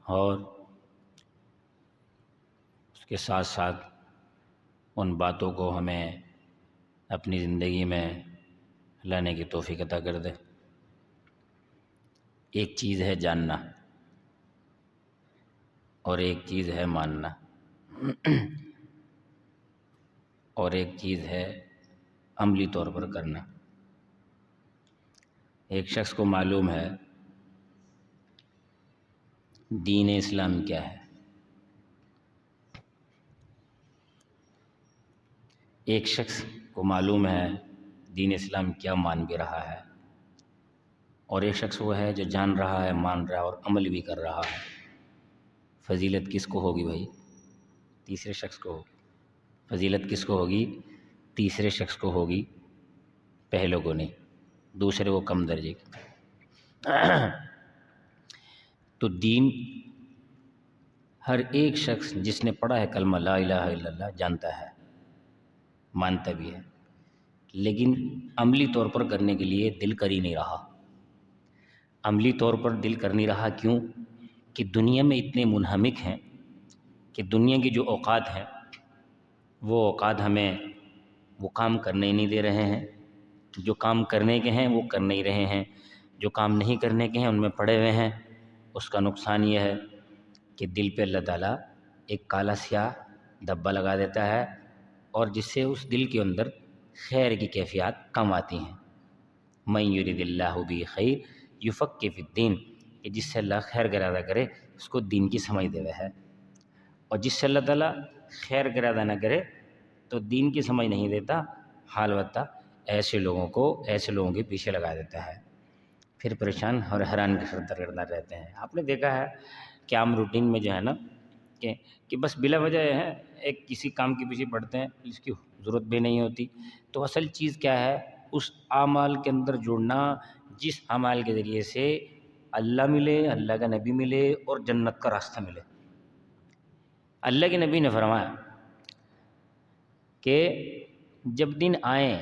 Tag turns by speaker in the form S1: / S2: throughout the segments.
S1: اور اس کے ساتھ ساتھ ان باتوں کو ہمیں اپنی زندگی میں لانے کی توفیق عطا کر دے۔ ایک چیز ہے جاننا اور ایک چیز ہے ماننا اور ایک چیز ہے عملی طور پر کرنا۔ ایک شخص کو معلوم ہے دین اسلام کیا ہے، ایک شخص کو معلوم ہے دین اسلام کیا مان بھی رہا ہے، اور ایک شخص وہ ہے جو جان رہا ہے، مان رہا ہے اور عمل بھی کر رہا ہے۔ فضیلت کس کو ہوگی بھائی؟ تیسرے شخص کو ہوگی۔ فضیلت کس کو ہوگی؟ تیسرے شخص کو ہوگی، پہلے کو نہیں، دوسرے کو کم درجے کی۔ تو دین ہر ایک شخص جس نے پڑھا ہے کلمہ لا الہ الا اللہ جانتا ہے، مانتا بھی ہے، لیکن عملی طور پر کرنے کے لیے دل کر ہی نہیں رہا۔ عملی طور پر دل کر نہیں رہا کیوں؟ کہ دنیا میں اتنے منہمک ہیں کہ دنیا کی جو اوقات ہیں وہ اوقات ہمیں وہ کام کرنے نہیں دے رہے ہیں، جو کام کرنے کے ہیں وہ کر نہیں رہے ہیں، جو کام نہیں کرنے کے ہیں ان میں پڑے ہوئے ہیں۔ اس کا نقصان یہ ہے کہ دل پہ اللہ تعالیٰ ایک کالا سیاہ دھبا لگا دیتا ہے، اور جس سے اس دل کے اندر خیر کی کیفیات کم آتی ہیں۔ من یرید اللہ بہ خیر یفقہ فی الدین، کہ جس سے اللہ خیر کا ارادہ کرے اس کو دین کی سمجھ دے ہے، اور جس سے اللہ تعالیٰ خیر کا ارادہ نہ کرے تو دین کی سمجھ نہیں دیتا، حال وقتہ ایسے لوگوں کے پیچھے لگا دیتا ہے، پھر پریشان اور حیران کرتا رہتے ہیں۔ آپ نے دیکھا ہے کہ عام روٹین میں جو ہے نا کہ بس بلا وجہ ہے ایک کسی کام کے پیچھے پڑتے ہیں جس کی ضرورت بھی نہیں ہوتی۔ تو اصل چیز کیا ہے؟ اس اعمال کے اندر جڑنا جس اعمال کے ذریعے سے اللہ ملے، اللہ کا نبی ملے اور جنت کا راستہ ملے۔ اللہ کے نبی نے فرمایا کہ جب دن آئیں،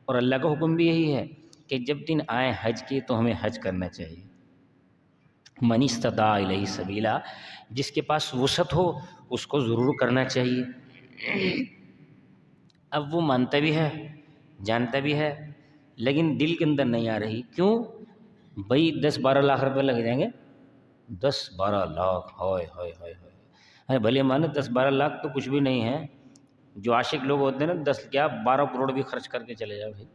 S1: اور اللہ کا حکم بھی یہی ہے کہ جب دن آئیں حج کی تو ہمیں حج کرنا چاہیے۔ من استطاع الیہ سبیلا، جس کے پاس وسعت ہو اس کو ضرور کرنا چاہیے۔ اب وہ مانتا بھی ہے، جانتا بھی ہے، لیکن دل کے اندر نہیں آ رہی۔ کیوں؟ بھائی 10-12 لاکھ روپے لگ جائیں گے، 10-12 لاکھ، ہائے ہائے ہائے ہائے، ارے بھلے مانے 10-12 لاکھ تو کچھ بھی نہیں ہے۔ جو عاشق لوگ ہوتے ہیں نا 12 کروڑ بھی خرچ کر کے چلے جاؤ بھائی۔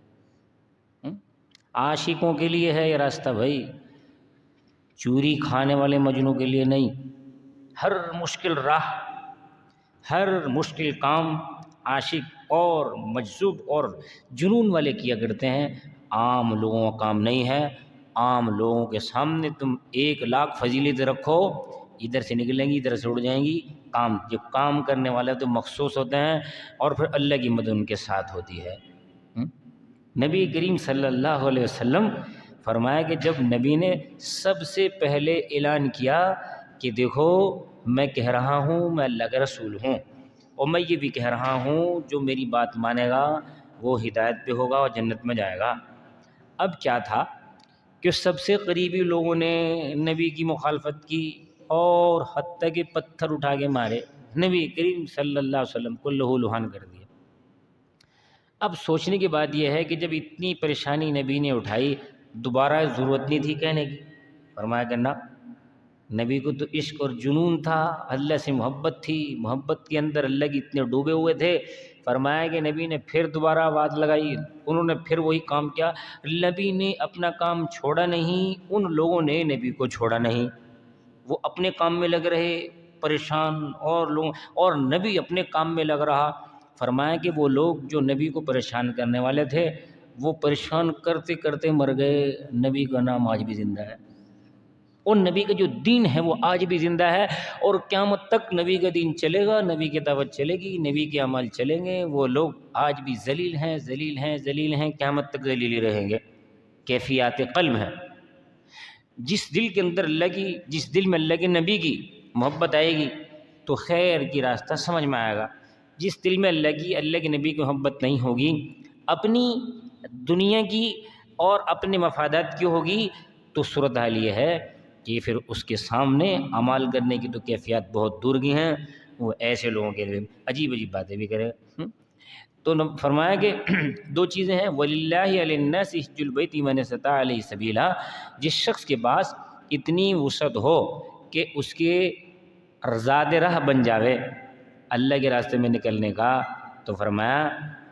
S1: عاشقوں کے لیے ہے یہ راستہ بھائی، چوری کھانے والے مجنوں کے لیے نہیں۔ ہر مشکل راہ، ہر مشکل کام عاشق اور مجذوب اور جنون والے کیا کرتے ہیں، عام لوگوں کا کام نہیں ہے۔ عام لوگوں کے سامنے تم 1 لاکھ فضیلت رکھو، ادھر سے نکلیں گی ادھر سے اڑ جائیں گی۔ کام جو کام کرنے والے تو مخصوص ہوتے ہیں، اور پھر اللہ کی مدد ان کے ساتھ ہوتی ہے۔ نبی کریم صلی اللہ علیہ وسلم فرمایا کہ جب نبی نے سب سے پہلے اعلان کیا کہ دیکھو میں کہہ رہا ہوں میں اللہ کا رسول ہوں، اور میں یہ بھی کہہ رہا ہوں جو میری بات مانے گا وہ ہدایت پہ ہوگا اور جنت میں جائے گا۔ اب کیا تھا کہ سب سے قریبی لوگوں نے نبی کی مخالفت کی، اور حتیٰ کہ پتھر اٹھا کے مارے، نبی کریم صلی اللہ علیہ وسلم کو لہو لہان کر دیا۔ اب سوچنے کی بات یہ ہے کہ جب اتنی پریشانی نبی نے اٹھائی، دوبارہ ضرورت نہیں تھی کہنے کی۔ فرمایا کہ نہ، نبی کو تو عشق اور جنون تھا، اللہ سے محبت تھی، محبت کے اندر اللہ کی اتنے ڈوبے ہوئے تھے۔ فرمایا کہ نبی نے پھر دوبارہ آواز لگائی، انہوں نے پھر وہی کام کیا۔ نبی نے اپنا کام چھوڑا نہیں، ان لوگوں نے نبی کو چھوڑا نہیں۔ وہ اپنے کام میں لگ رہے پریشان، اور نبی اپنے کام میں لگ رہا۔ فرمایا کہ وہ لوگ جو نبی کو پریشان کرنے والے تھے وہ پریشان کرتے کرتے مر گئے، نبی کا نام آج بھی زندہ ہے، اور نبی کا جو دین ہے وہ آج بھی زندہ ہے، اور قیامت تک نبی کا دین چلے گا، نبی کی دعوت چلے گی، نبی کے اعمال چلیں گے۔ وہ لوگ آج بھی ذلیل ہیں، ذلیل ہیں، ذلیل ہیں، قیامت تک ذلیل ہی رہیں گے۔ کیفیات قلب ہے۔ جس دل کے اندر جس دل میں اللہ کے نبی کی محبت آئے گی تو خیر کی راستہ سمجھ میں آئے گا۔ جس دل میں اللہ کے نبی کی محبت نہیں ہوگی، اپنی دنیا کی اور اپنے مفادات کی ہوگی، تو صورتحال یہ ہے کہ پھر اس کے سامنے عمل کرنے کی تو کیفیات بہت دور کی ہیں، وہ ایسے لوگوں کے لیے عجیب عجیب باتیں بھی کرے گا۔ تو فرمایا کہ دو چیزیں ہیں، وَلِلَّهِ عَلَى النَّاسِ حِجُّ الْبَيْتِ مَنِ اسْتَطَاعَ إِلَيْهِ سَبِيلًا، جس شخص کے پاس اتنی وسعت ہو کہ اس کے زاد راہ بن جاوے اللہ کے راستے میں نکلنے کا، تو فرمایا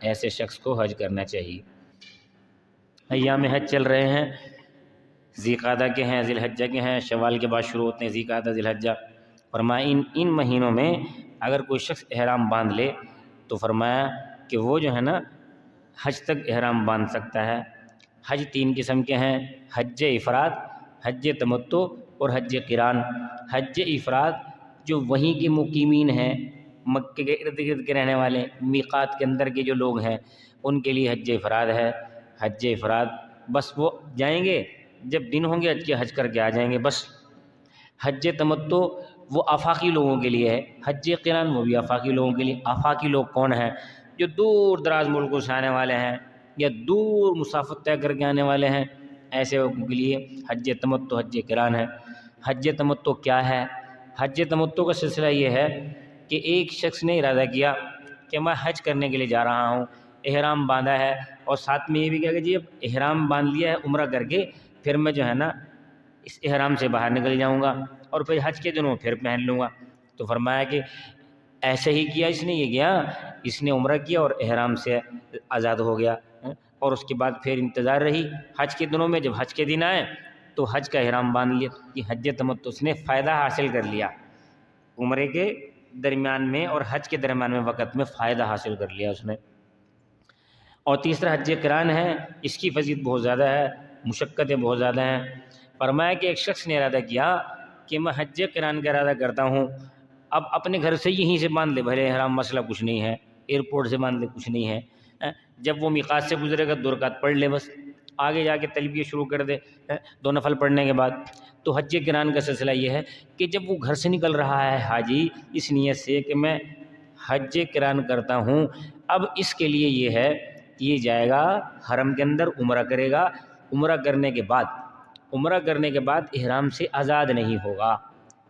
S1: ایسے شخص کو حج کرنا چاہیے۔ ایام حج چل رہے ہیں، ذی قعدہ کے ہیں، ذی الحجہ کے ہیں، شوال کے بعد شروع ہوتے ہیں ذی قعدہ ذی الحجہ۔ فرمایا ان مہینوں میں اگر کوئی شخص احرام باندھ لے تو فرمایا کہ وہ جو ہے نا حج تک احرام باندھ سکتا ہے۔ حج 3 قسم کے ہیں، حج افراد، حج تمتع اور حج قران۔ حج افراد جو وہیں کے مقیمین ہیں، مکے کے ارد گرد کے رہنے والے، میقات کے اندر کے جو لوگ ہیں، ان کے لیے حج افراد ہے۔ حج افراد بس وہ جائیں گے جب دن ہوں گے حج کے، حج کر کے آ جائیں گے بس۔ حج تمتع وہ آفاقی لوگوں کے لیے ہے، حج قران وہ بھی آفاقی لوگوں کے لیے۔ آفاقی لوگ کون ہیں؟ جو دور دراز ملکوں سے آنے والے ہیں یا دور مسافت طے کر کے آنے والے ہیں، ایسے لوگوں کے لیے حج تمتع حج قران ہے۔ حج تمتع کیا ہے؟ حج تمتع کا سلسلہ یہ ہے کہ ایک شخص نے ارادہ کیا کہ میں حج کرنے کے لیے جا رہا ہوں، احرام باندھا ہے، اور ساتھ میں یہ بھی کہا کہ جی اب احرام باندھ لیا ہے عمرہ کر کے، پھر میں جو ہے نا اس احرام سے باہر نکل جاؤں گا اور پھر حج کے دنوں پھر پہن لوں گا۔ تو فرمایا کہ ایسے ہی کیا اس نے، یہ گیا اس نے عمرہ کیا اور احرام سے آزاد ہو گیا، اور اس کے بعد پھر انتظار رہی حج کے دنوں میں، جب حج کے دن آئے تو حج کا احرام باندھ لیا کہ حج تمتع اس نے فائدہ حاصل کر لیا، عمرے کے درمیان میں اور حج کے درمیان میں وقت میں فائدہ حاصل کر لیا اس نے۔ اور تیسرا حج قران ہے، اس کی فضیلت بہت زیادہ ہے، مشقتیں بہت زیادہ ہیں۔ فرمایا کہ ایک شخص نے ارادہ کیا کہ میں حج قران کا ارادہ کرتا ہوں، اب اپنے گھر سے یہیں سے باندھ لے، بھلے احرام مسئلہ کچھ نہیں ہے، ایئرپورٹ سے باندھ لے کچھ نہیں ہے، جب وہ میقات سے گزرے گا 2 رکعت پڑھ لے بس، آگے جا کے تلبیہ شروع کر دے 2 نفل پڑھنے کے بعد۔ تو حج قران کا سلسلہ یہ ہے کہ جب وہ گھر سے نکل رہا ہے حاجی اس نیت سے کہ میں حج قران کرتا ہوں، اب اس کے لیے یہ ہے کہ یہ جائے گا حرم کے اندر عمرہ کرے گا، عمرہ کرنے کے بعد احرام سے آزاد نہیں ہوگا،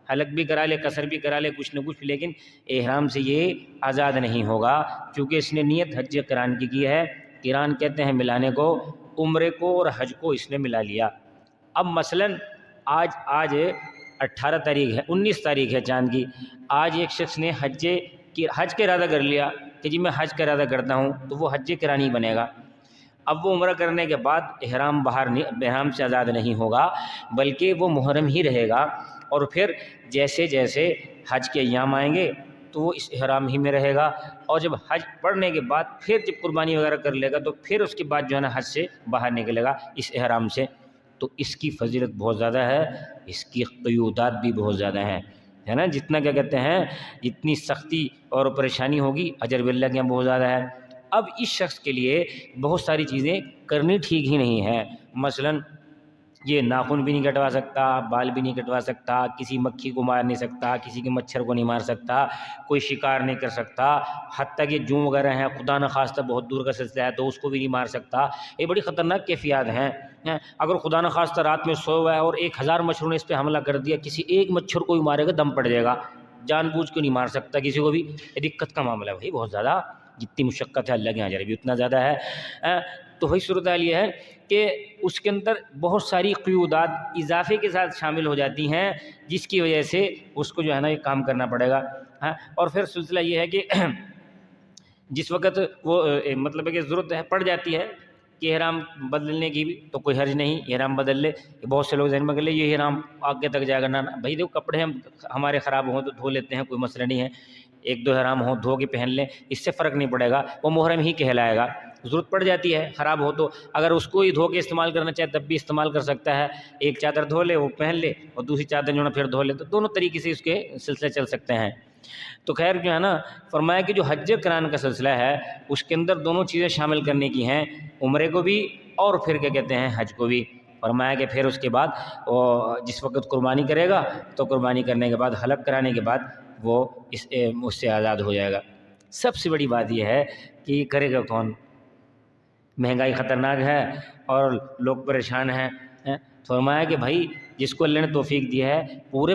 S1: حلق بھی کرا لے، قصر بھی کرا لے، کچھ نہ کچھ، لیکن احرام سے یہ آزاد نہیں ہوگا، چونکہ اس نے نیت حج قران کی ہے۔ قران کہتے ہیں ملانے کو، عمرے کو اور حج کو اس نے ملا لیا۔ اب مثلاً آج 18 تاریخ ہے، 19 تاریخ ہے چاند کی، آج ایک شخص نے حج کا ارادہ کر لیا کہ جی میں حج کا ارادہ کرتا ہوں، تو وہ حج قران ہی بنے گا۔ اب وہ عمرہ کرنے کے بعد احرام سے آزاد نہیں ہوگا، بلکہ وہ محرم ہی رہے گا، اور پھر جیسے جیسے حج کے ایام آئیں گے تو وہ اس احرام ہی میں رہے گا، اور جب حج پڑھنے کے بعد پھر جب قربانی وغیرہ کر لے گا تو پھر اس کے بعد جو ہے نا حج سے باہر نکلے گا اس احرام سے۔ تو اس کی فضیلت بہت زیادہ ہے، اس کی قیودات بھی بہت زیادہ ہیں، ہے نا، جتنا کیا کہتے ہیں جتنی سختی اور پریشانی ہوگی اجر بھی اللہ کے یہاں بہت زیادہ ہے۔ اب اس شخص کے لیے بہت ساری چیزیں کرنی ٹھیک ہی نہیں ہیں، مثلاً یہ ناخن بھی نہیں کٹوا سکتا، بال بھی نہیں کٹوا سکتا، کسی مکھی کو مار نہیں سکتا، کسی کے مچھر کو نہیں مار سکتا، کوئی شکار نہیں کر سکتا، حتیٰ کہ جو وغیرہ ہیں خدا نخواستہ بہت دور کا سلسلہ ہے تو اس کو بھی نہیں مار سکتا۔ یہ بڑی خطرناک کیفیات ہیں۔ اگر خدا نخواستہ رات میں سو ہوا ہے اور 1000 مچھروں نے اس پہ حملہ کر دیا، کسی ایک مچھر کو بھی مارے گا دم پڑ جائے گا، جان بوجھ کے نہیں مار سکتا کسی کو بھی، یہ دقت کا معاملہ ہے بھائی، بہت زیادہ، جتنی مشقت ہے اللہ کے یہاں اجر بھی اتنا زیادہ ہے۔ تو وہی صورتحال یہ ہے کہ اس کے اندر بہت ساری قیودات اضافے کے ساتھ شامل ہو جاتی ہیں، جس کی وجہ سے اس کو جو ہے نا یہ کام کرنا پڑے گا۔ اور پھر سلسلہ یہ ہے کہ جس وقت وہ مطلب ہے کہ ضرورت پڑ جاتی ہے کہ احرام بدلنے کی بھی، تو کوئی حرج نہیں، احرام بدل لے۔ بہت سے لوگ ذہن میں کر لے یہ احرام آگے تک جائے گا، نہ بھائی دیکھو کپڑے ہمارے خراب ہوں تو دھو لیتے ہیں، کوئی مسئلہ نہیں ہے، 1-2 احرام ہوں دھو کے پہن لیں، اس سے فرق نہیں پڑے گا، وہ محرم ہی کہلائے گا۔ ضرورت پڑ جاتی ہے خراب ہو تو اگر اس کو ہی دھو کے استعمال کرنا چاہے تب بھی استعمال کر سکتا ہے، ایک چادر دھو لے وہ پہن لے اور دوسری چادر جو ہے پھر دھو لے، تو دونوں طریقے سے اس کے سلسلے چل سکتے ہیں۔ تو خیر جو ہے نا فرمایا کہ جو حج قران کا سلسلہ ہے اس کے اندر دونوں چیزیں شامل کرنے کی ہیں، عمرے کو بھی اور پھر کیا کہتے ہیں حج کو بھی۔ فرمایا کہ پھر اس کے بعد جس وقت قربانی کرے گا تو قربانی کرنے کے بعد حلق کرانے کے بعد وہ اس سے آزاد ہو جائے گا۔ سب سے بڑی بات یہ ہے کہ یہ کرے گا کون؟ مہنگائی خطرناک ہے اور لوگ پریشان ہیں۔ فرمایا کہ بھائی جس کو اللہ نے توفیق دیا ہے پورے